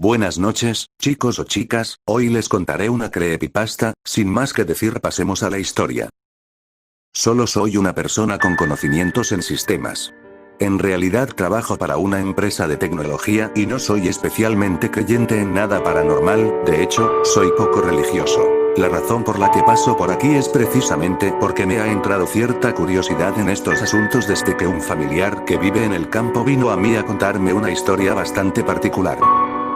Buenas noches, chicos o chicas, hoy les contaré una creepypasta, sin más que decir pasemos a la historia. Solo soy una persona con conocimientos en sistemas. En realidad trabajo para una empresa de tecnología y no soy especialmente creyente en nada paranormal, de hecho, soy poco religioso. La razón por la que paso por aquí es precisamente porque me ha entrado cierta curiosidad en estos asuntos desde que un familiar que vive en el campo vino a mí a contarme una historia bastante particular.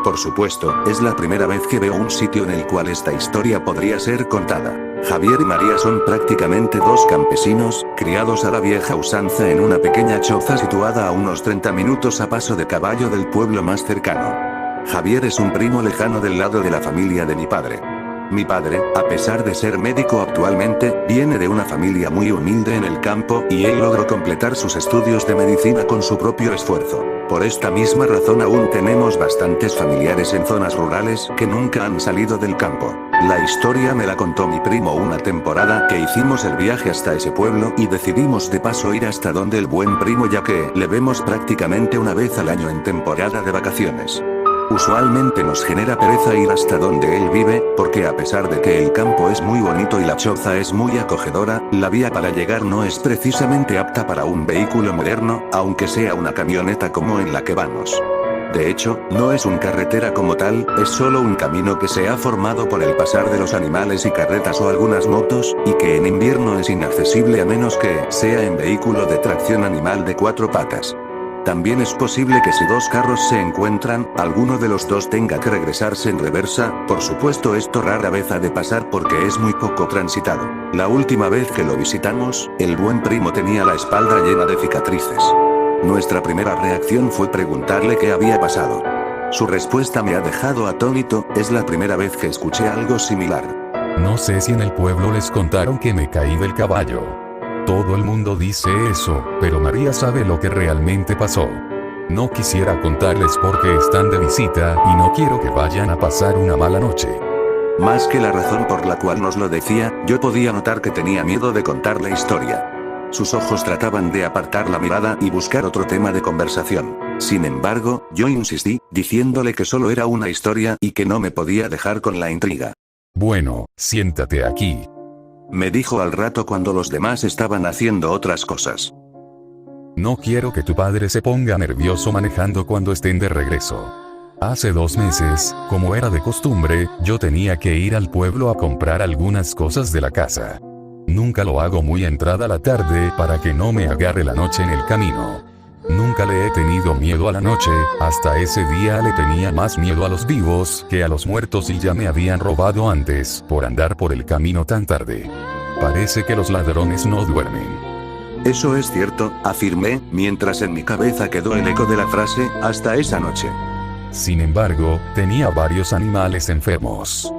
Por supuesto, es la primera vez que veo un sitio en el cual esta historia podría ser contada. Javier y María son prácticamente dos campesinos, criados a la vieja usanza en una pequeña choza situada a unos 30 minutos a paso de caballo del pueblo más cercano. Javier es un primo lejano del lado de la familia de mi padre. Mi padre, a pesar de ser médico actualmente, viene de una familia muy humilde en el campo, y él logró completar sus estudios de medicina con su propio esfuerzo. Por esta misma razón aún tenemos bastantes familiares en zonas rurales que nunca han salido del campo. La historia me la contó mi primo una temporada que hicimos el viaje hasta ese pueblo y decidimos de paso ir hasta donde el buen primo, ya que le vemos prácticamente una vez al año en temporada de vacaciones. Usualmente nos genera pereza ir hasta donde él vive, porque a pesar de que el campo es muy bonito y la choza es muy acogedora, la vía para llegar no es precisamente apta para un vehículo moderno, aunque sea una camioneta como en la que vamos. De hecho, no es una carretera como tal, es solo un camino que se ha formado por el pasar de los animales y carretas o algunas motos, y que en invierno es inaccesible a menos que sea en vehículo de tracción animal de 4 patas. También es posible que si dos carros se encuentran, alguno de los dos tenga que regresarse en reversa. Por supuesto, esto rara vez ha de pasar porque es muy poco transitado. La última vez que lo visitamos, el buen primo tenía la espalda llena de cicatrices. Nuestra primera reacción fue preguntarle qué había pasado. Su respuesta me ha dejado atónito, es la primera vez que escuché algo similar. No sé si en el pueblo les contaron que me caí del caballo. Todo el mundo dice eso, pero María sabe lo que realmente pasó. No quisiera contarles porque están de visita y no quiero que vayan a pasar una mala noche. Más que la razón por la cual nos lo decía, yo podía notar que tenía miedo de contar la historia. Sus ojos trataban de apartar la mirada y buscar otro tema de conversación. Sin embargo, yo insistí, diciéndole que solo era una historia y que no me podía dejar con la intriga. Bueno, siéntate aquí. Me dijo al rato cuando los demás estaban haciendo otras cosas. No quiero que tu padre se ponga nervioso manejando cuando estén de regreso. Hace 2 meses, como era de costumbre, yo tenía que ir al pueblo a comprar algunas cosas de la casa. Nunca lo hago muy entrada la tarde para que no me agarre la noche en el camino. Nunca le he tenido miedo a la noche, hasta ese día le tenía más miedo a los vivos que a los muertos y ya me habían robado antes por andar por el camino tan tarde. Parece que los ladrones no duermen. Eso es cierto, afirmé, mientras en mi cabeza quedó el eco de la frase, hasta esa noche. Sin embargo, tenía varios animales enfermos.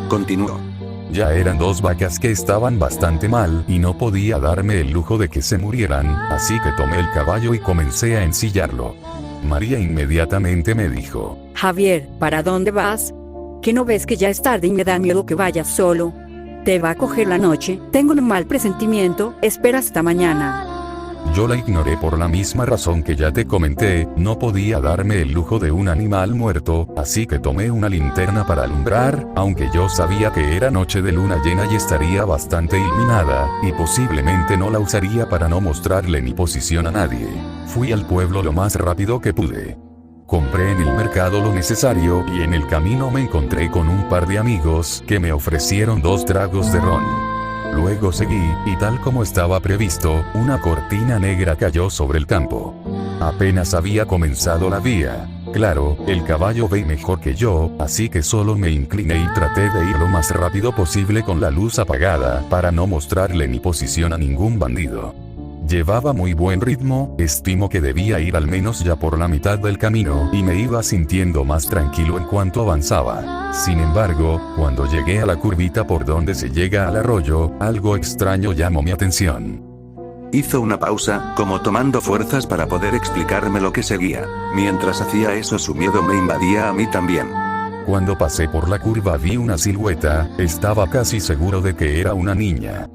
Continuó. Ya eran 2 vacas que estaban bastante mal y no podía darme el lujo de que se murieran, así que tomé el caballo y comencé a ensillarlo. María inmediatamente me dijo: Javier, ¿para dónde vas? ¿Que no ves que ya es tarde y me da miedo que vayas solo? Te va a coger la noche, tengo un mal presentimiento, espera hasta mañana. Yo la ignoré por la misma razón que ya te comenté, no podía darme el lujo de un animal muerto, así que tomé una linterna para alumbrar, aunque yo sabía que era noche de luna llena y estaría bastante iluminada, y posiblemente no la usaría para no mostrarle mi posición a nadie. Fui al pueblo lo más rápido que pude. Compré en el mercado lo necesario y en el camino me encontré con un par de amigos que me ofrecieron 2 tragos de ron. Luego seguí, y tal como estaba previsto, una cortina negra cayó sobre el campo. Apenas había comenzado la vía. Claro, el caballo ve mejor que yo, así que solo me incliné y traté de ir lo más rápido posible con la luz apagada, para no mostrarle mi posición a ningún bandido. Llevaba muy buen ritmo, estimo que debía ir al menos ya por la mitad del camino, y me iba sintiendo más tranquilo en cuanto avanzaba. Sin embargo, cuando llegué a la curvita por donde se llega al arroyo, algo extraño llamó mi atención. Hizo una pausa, como tomando fuerzas para poder explicarme lo que seguía. Mientras hacía eso, su miedo me invadía a mí también. Cuando pasé por la curva vi una silueta, estaba casi seguro de que era una niña.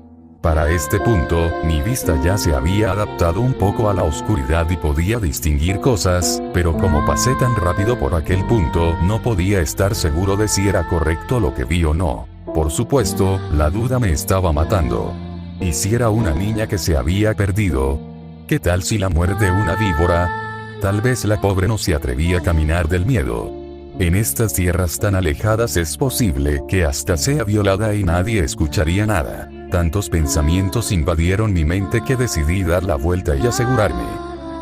Para este punto, mi vista ya se había adaptado un poco a la oscuridad y podía distinguir cosas, pero como pasé tan rápido por aquel punto, no podía estar seguro de si era correcto lo que vi o no. Por supuesto, la duda me estaba matando. ¿Y si era una niña que se había perdido? ¿Qué tal si la muerde una víbora? Tal vez la pobre no se atrevía a caminar del miedo. En estas tierras tan alejadas es posible que hasta sea violada y nadie escucharía nada. Tantos pensamientos invadieron mi mente que decidí dar la vuelta y asegurarme.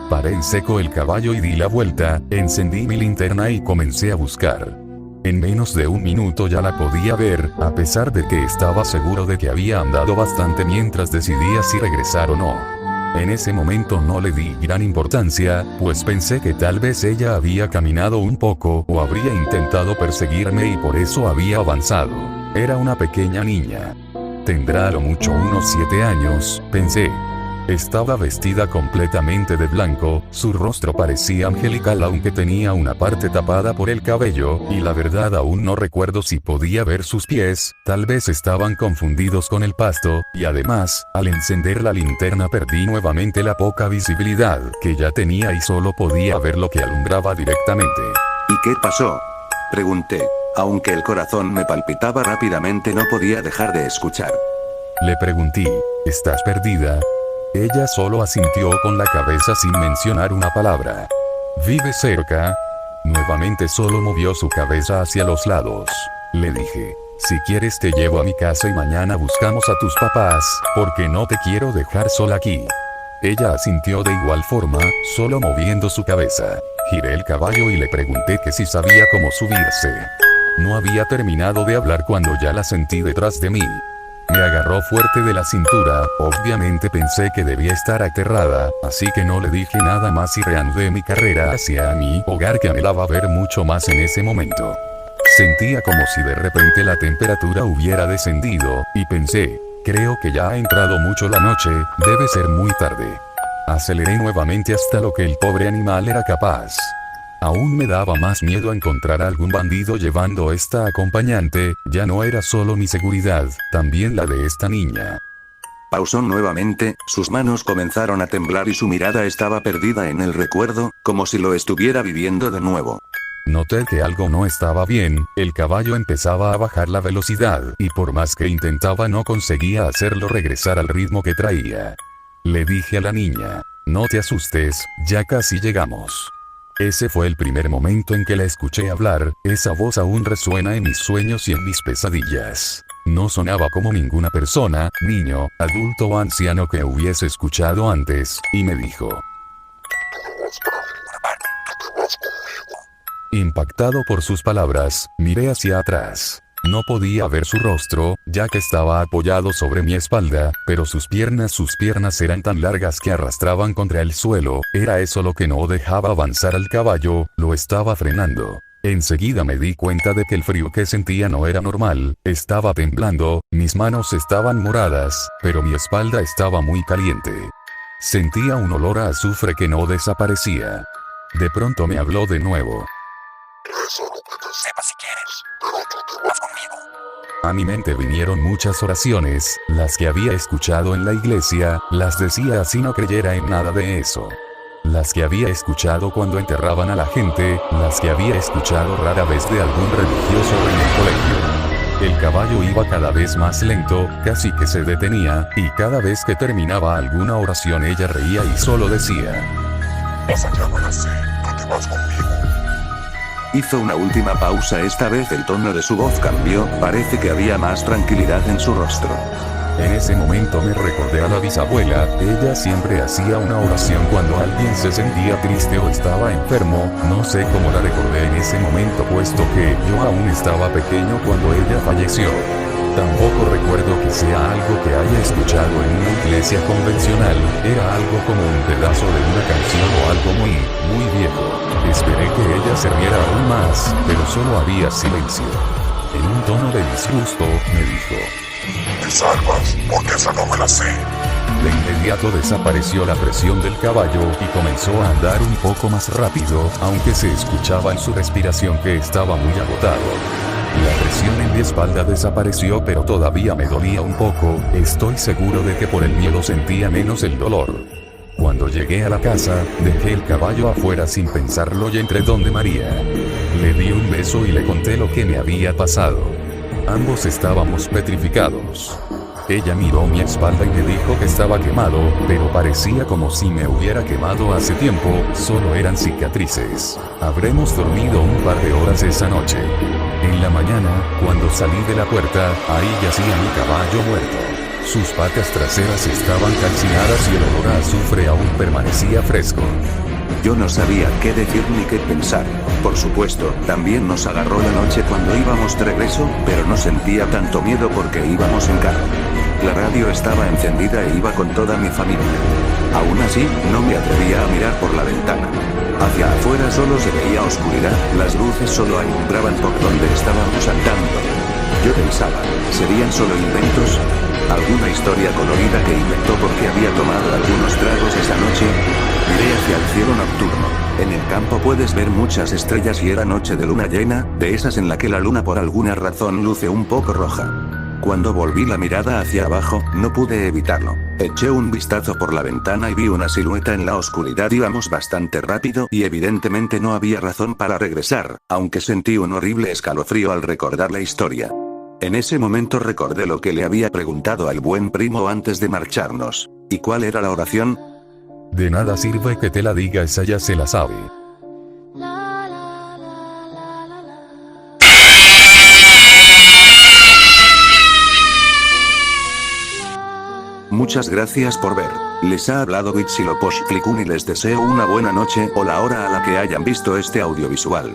Paré en seco el caballo y di la vuelta, encendí mi linterna y comencé a buscar. En menos de un minuto ya la podía ver, a pesar de que estaba seguro de que había andado bastante mientras decidía si regresar o no. En ese momento no le di gran importancia, pues pensé que tal vez ella había caminado un poco o habría intentado perseguirme y por eso había avanzado. Era una pequeña niña. Tendrá a lo mucho unos 7 años, pensé. Estaba vestida completamente de blanco, su rostro parecía angelical aunque tenía una parte tapada por el cabello, y la verdad aún no recuerdo si podía ver sus pies, tal vez estaban confundidos con el pasto, y además, al encender la linterna perdí nuevamente la poca visibilidad que ya tenía y solo podía ver lo que alumbraba directamente. ¿Y qué pasó? Pregunté. Aunque el corazón me palpitaba rápidamente no podía dejar de escuchar. Le pregunté, ¿estás perdida? Ella solo asintió con la cabeza sin mencionar una palabra. ¿Vive cerca? Nuevamente solo movió su cabeza hacia los lados. Le dije, si quieres te llevo a mi casa y mañana buscamos a tus papás, porque no te quiero dejar sola aquí. Ella asintió de igual forma, solo moviendo su cabeza. Giré el caballo y le pregunté que si sabía cómo subirse. No había terminado de hablar cuando ya la sentí detrás de mí. Me agarró fuerte de la cintura, obviamente pensé que debía estar aterrada, así que no le dije nada más y reanudé mi carrera hacia mi hogar que anhelaba ver mucho más en ese momento. Sentía como si de repente la temperatura hubiera descendido, y pensé, creo que ya ha entrado mucho la noche, debe ser muy tarde. Aceleré nuevamente hasta lo que el pobre animal era capaz. Aún me daba más miedo encontrar a algún bandido llevando esta acompañante, ya no era solo mi seguridad, también la de esta niña. Pausó nuevamente, sus manos comenzaron a temblar y su mirada estaba perdida en el recuerdo, como si lo estuviera viviendo de nuevo. Noté que algo no estaba bien, el caballo empezaba a bajar la velocidad, y por más que intentaba no conseguía hacerlo regresar al ritmo que traía. Le dije a la niña, no te asustes, ya casi llegamos. Ese fue el primer momento en que la escuché hablar, esa voz aún resuena en mis sueños y en mis pesadillas. No sonaba como ninguna persona, niño, adulto o anciano que hubiese escuchado antes, y me dijo. Impactado por sus palabras, miré hacia atrás. No podía ver su rostro, ya que estaba apoyado sobre mi espalda, pero sus piernas eran tan largas que arrastraban contra el suelo, era eso lo que no dejaba avanzar al caballo, lo estaba frenando. Enseguida me di cuenta de que el frío que sentía no era normal, estaba temblando, mis manos estaban moradas, pero mi espalda estaba muy caliente. Sentía un olor a azufre que no desaparecía. De pronto me habló de nuevo. Eso lo puedes sepas si quieres, pero tú te vas conmigo. A mi mente vinieron muchas oraciones, las que había escuchado en la iglesia, las decía así no creyera en nada de eso. Las que había escuchado cuando enterraban a la gente, las que había escuchado rara vez de algún religioso en el colegio. El caballo iba cada vez más lento, casi que se detenía, y cada vez que terminaba alguna oración ella reía y solo decía: Más allá me la sé, tú te vas conmigo. Hizo una última pausa, esta vez el tono de su voz cambió, parece que había más tranquilidad en su rostro. En ese momento me recordé a la bisabuela, ella siempre hacía una oración cuando alguien se sentía triste o estaba enfermo, no sé cómo la recordé en ese momento puesto que yo aún estaba pequeño cuando ella falleció. Tampoco recuerdo que sea algo que haya escuchado en una iglesia convencional, era algo como un pedazo de una canción o algo muy viejo. Esperé que ella se riera aún más, pero solo había silencio. En un tono de disgusto, me dijo: Te salvas, porque esa no me la sé. De inmediato desapareció la presión del caballo y comenzó a andar un poco más rápido, aunque se escuchaba en su respiración que estaba muy agotado. La presión presión en mi espalda desapareció, pero todavía me dolía un poco. Estoy seguro de que por el miedo sentía menos el dolor. Cuando llegué a la casa, dejé el caballo afuera sin pensarlo y entré donde María. Le di un beso y le conté lo que me había pasado. Ambos estábamos petrificados. Ella miró mi espalda y me dijo que estaba quemado, pero parecía como si me hubiera quemado hace tiempo, solo eran cicatrices. Habremos dormido un par de horas esa noche. En la mañana, cuando salí de la puerta, ahí yacía mi caballo muerto. Sus patas traseras estaban calcinadas y el olor a azufre aún permanecía fresco. Yo no sabía qué decir ni qué pensar. Por supuesto, también nos agarró la noche cuando íbamos de regreso, pero no sentía tanto miedo porque íbamos en carro. La radio estaba encendida e iba con toda mi familia. Aún así, no me atrevía a mirar por la ventana. Hacia afuera solo se veía oscuridad, las luces solo alumbraban por donde estábamos andando. Yo pensaba, ¿serían solo inventos? ¿Alguna historia colorida que inventó porque había tomado algunos tragos esa noche? Miré hacia el cielo nocturno. En el campo puedes ver muchas estrellas y era noche de luna llena, de esas en la que la luna por alguna razón luce un poco roja. Cuando volví la mirada hacia abajo, no pude evitarlo. Eché un vistazo por la ventana y vi una silueta en la oscuridad. Íbamos bastante rápido y evidentemente no había razón para regresar, aunque sentí un horrible escalofrío al recordar la historia. En ese momento recordé lo que le había preguntado al buen primo antes de marcharnos. ¿Y cuál era la oración? De nada sirve que te la diga, esa ya se la sabe. Muchas gracias por ver. Les ha hablado Huitzilopochtli y les deseo una buena noche o la hora a la que hayan visto este audiovisual.